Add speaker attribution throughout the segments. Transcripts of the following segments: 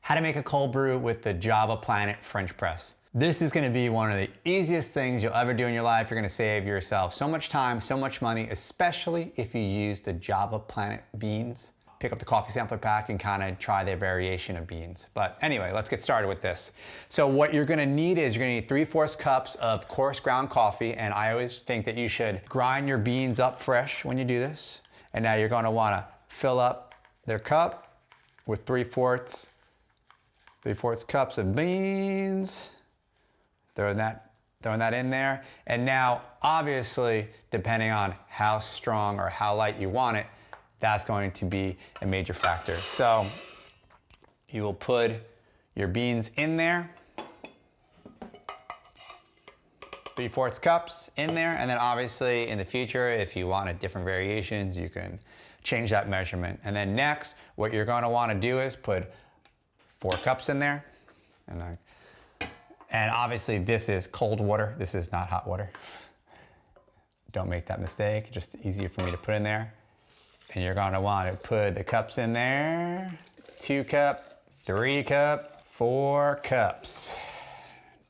Speaker 1: how to make a cold brew with the Java Planet French press. This is gonna be one of the easiest things you'll ever do in your life. You're gonna save yourself so much time, so much money, especially if you use the Java Planet beans. Pick up the coffee sampler pack and kind of try their variation of beans. But anyway, let's get started with this. So what you're gonna need is you're gonna need 3/4 cups of coarse ground coffee, and I always think that you should grind your beans up fresh when you do this. And now you're gonna wanna fill up their cup with 3/4 cups of beans. Throwing that in there. And now, obviously, depending on how strong or how light you want it, that's going to be a major factor. So you will put your beans in there, 3/4 cups in there, and then obviously in the future, if you wanted different variations, you can change that measurement. And then next, what you're gonna wanna do is put 4 cups in there. And obviously this is cold water. This is not hot water. Don't make that mistake. Just easier for me to put in there. And you're gonna want to put the cups in there. 2 cup, 3 cup, 4 cups.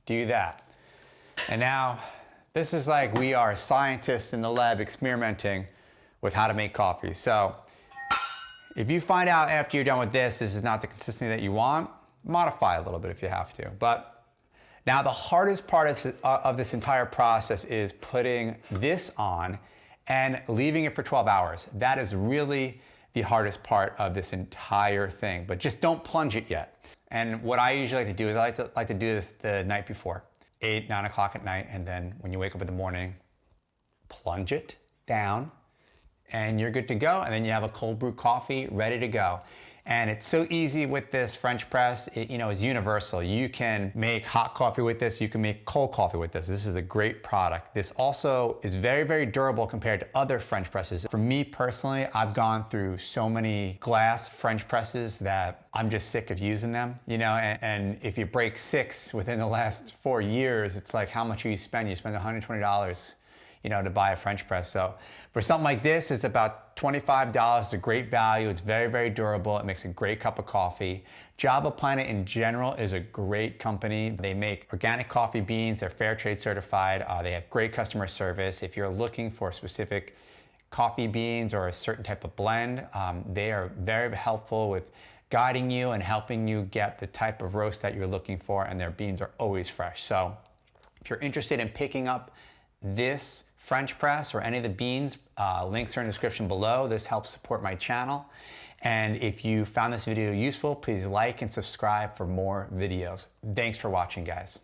Speaker 1: Do that. And now this is like we are scientists in the lab experimenting with how to make coffee. So if you find out after you're done with this is not the consistency that you want, modify a little bit if you have to. But now the hardest part of this entire process is putting this on and leaving it for 12 hours. That is really the hardest part of this entire thing, but just don't plunge it yet. And what I usually like to do is I like to do this the night before, 8, 9 o'clock at night, and then when you wake up in the morning, plunge it down, and you're good to go. And then you have a cold brew coffee ready to go. And it's so easy with this French press. It, is universal. You can make hot coffee with this. You can make cold coffee with this. This is a great product. This also is very, very durable compared to other French presses. For me personally, I've gone through so many glass French presses that I'm just sick of using them, and if you break 6 within the last 4 years, it's like, how much do you spend? You spend $120, to buy a French press. So for something like this, it's about $25. It's a great value. It's very, very durable. It makes a great cup of coffee. Java Planet in general is a great company. They make organic coffee beans. They're fair trade certified. They have great customer service. If you're looking for specific coffee beans or a certain type of blend, they are very helpful with guiding you and helping you get the type of roast that you're looking for, and their beans are always fresh. So if you're interested in picking up this French press or any of the beans, links are in the description below. This helps support my channel. And if you found this video useful, please like and subscribe for more videos. Thanks for watching, guys.